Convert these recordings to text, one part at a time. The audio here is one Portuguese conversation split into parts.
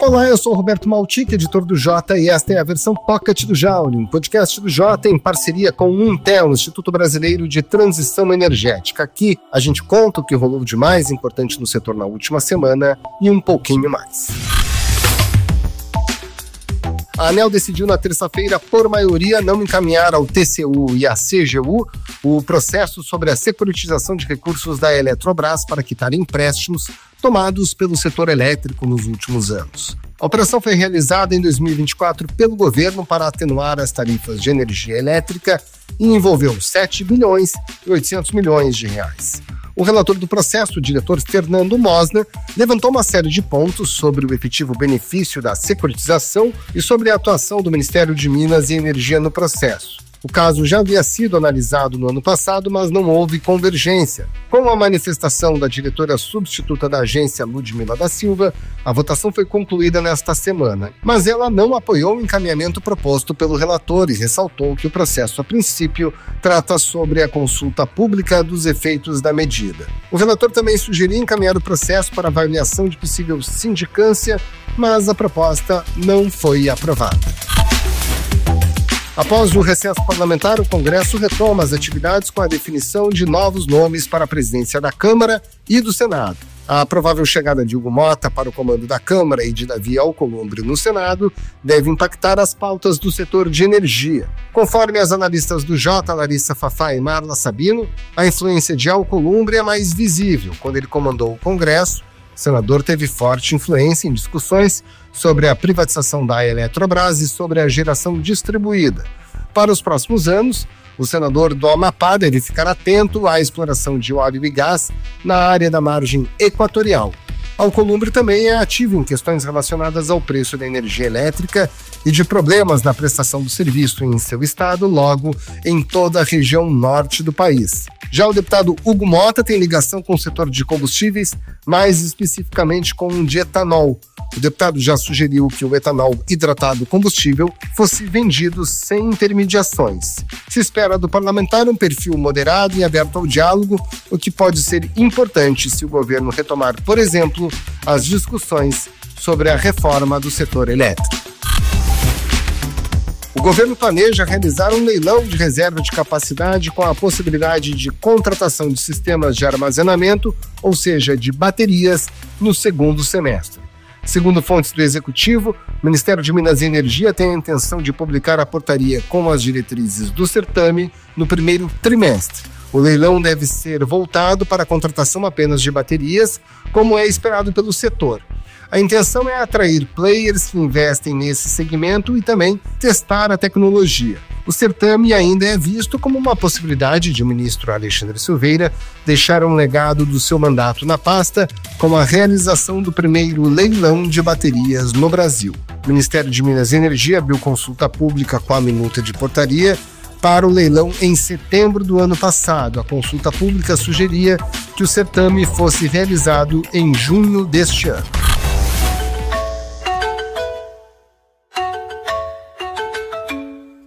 Olá, eu sou o Roberto Maltic, editor do Jota, e esta é a versão Pocket do Jaule, um podcast do Jota em parceria com o Intel, Instituto Brasileiro de Transição Energética. Aqui a gente conta o que rolou de mais importante no setor na última semana e um pouquinho mais. A ANEEL decidiu na terça-feira, por maioria, não encaminhar ao TCU e à CGU o processo sobre a securitização de recursos da Eletrobras para quitar empréstimos tomados pelo setor elétrico nos últimos anos. A operação foi realizada em 2024 pelo governo para atenuar as tarifas de energia elétrica e envolveu 7 bilhões e 800 milhões de reais. O relator do processo, o diretor Fernando Mosner, levantou uma série de pontos sobre o efetivo benefício da securitização e sobre a atuação do Ministério de Minas e Energia no processo. O caso já havia sido analisado no ano passado, mas não houve convergência. Com a manifestação da diretora substituta da agência, Ludmila da Silva, a votação foi concluída nesta semana. Mas ela não apoiou o encaminhamento proposto pelo relator e ressaltou que o processo, a princípio, trata sobre a consulta pública dos efeitos da medida. O relator também sugeriu encaminhar o processo para avaliação de possível sindicância, mas a proposta não foi aprovada. Após o recesso parlamentar, o Congresso retoma as atividades com a definição de novos nomes para a presidência da Câmara e do Senado. A provável chegada de Hugo Motta para o comando da Câmara e de Davi Alcolumbre no Senado deve impactar as pautas do setor de energia. Conforme as analistas do Jota, Larissa Fafá e Marla Sabino, a influência de Alcolumbre é mais visível. Quando ele comandou o Congresso, o senador teve forte influência em discussões sobre a privatização da Eletrobras e sobre a geração distribuída. Para os próximos anos, o senador do Amapá deve ficar atento à exploração de óleo e gás na área da margem equatorial. Alcolumbre também é ativo em questões relacionadas ao preço da energia elétrica e de problemas na prestação do serviço em seu estado, logo em toda a região norte do país. Já o deputado Hugo Motta tem ligação com o setor de combustíveis, mais especificamente com o de etanol. O deputado já sugeriu que o etanol hidratado combustível fosse vendido sem intermediações. Se espera do parlamentar um perfil moderado e aberto ao diálogo, o que pode ser importante se o governo retomar, por exemplo, as discussões sobre a reforma do setor elétrico. O governo planeja realizar um leilão de reserva de capacidade com a possibilidade de contratação de sistemas de armazenamento, ou seja, de baterias, no segundo semestre. Segundo fontes do Executivo, o Ministério de Minas e Energia tem a intenção de publicar a portaria com as diretrizes do certame no primeiro trimestre. O leilão deve ser voltado para a contratação apenas de baterias, como é esperado pelo setor. A intenção é atrair players que investem nesse segmento e também testar a tecnologia. O certame ainda é visto como uma possibilidade de o ministro Alexandre Silveira deixar um legado do seu mandato na pasta com a realização do primeiro leilão de baterias no Brasil. O Ministério de Minas e Energia abriu consulta pública com a minuta de portaria para o leilão em setembro do ano passado. A consulta pública sugeria que o certame fosse realizado em junho deste ano.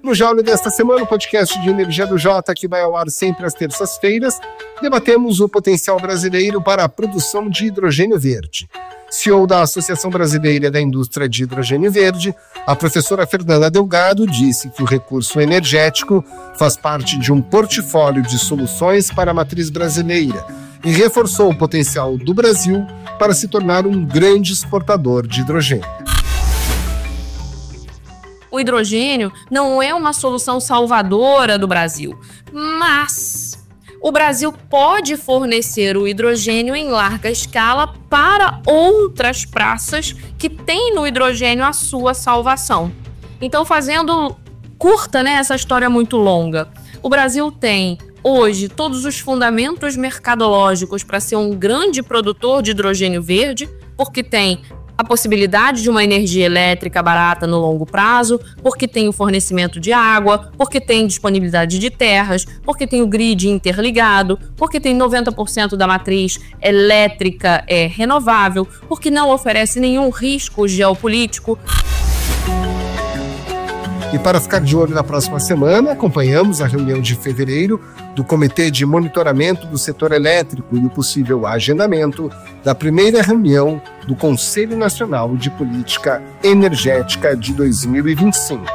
No Jaule desta semana, o podcast de energia do Jota, que vai ao ar sempre às terças-feiras, debatemos o potencial brasileiro para a produção de hidrogênio verde. CEO da Associação Brasileira da Indústria de Hidrogênio Verde, a professora Fernanda Delgado disse que o recurso energético faz parte de um portfólio de soluções para a matriz brasileira e reforçou o potencial do Brasil para se tornar um grande exportador de hidrogênio. O hidrogênio não é uma solução salvadora do Brasil, mas o Brasil pode fornecer o hidrogênio em larga escala para outras praças que têm no hidrogênio a sua salvação. Então, fazendo curta, essa história muito longa, o Brasil tem hoje todos os fundamentos mercadológicos para ser um grande produtor de hidrogênio verde, porque tem a possibilidade de uma energia elétrica barata no longo prazo, porque tem o fornecimento de água, porque tem disponibilidade de terras, porque tem o grid interligado, porque tem 90% da matriz elétrica renovável, porque não oferece nenhum risco geopolítico. E para ficar de olho na próxima semana, acompanhamos a reunião de fevereiro do Comitê de Monitoramento do Setor Elétrico e o possível agendamento da primeira reunião do Conselho Nacional de Política Energética de 2025.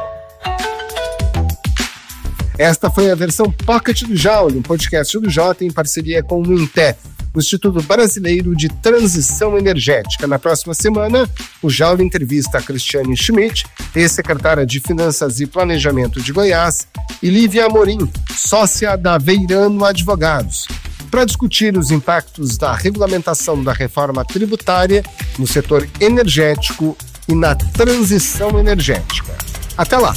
Esta foi a versão Pocket do Jaule, um podcast do Jota em parceria com o INTE, o Instituto Brasileiro de Transição Energética. Na próxima semana, o Jaule entrevista a Cristiane Schmidt, ex-secretária de Finanças e Planejamento de Goiás, e Lívia Amorim, sócia da Veirano Advogados, para discutir os impactos da regulamentação da reforma tributária no setor energético e na transição energética. Até lá!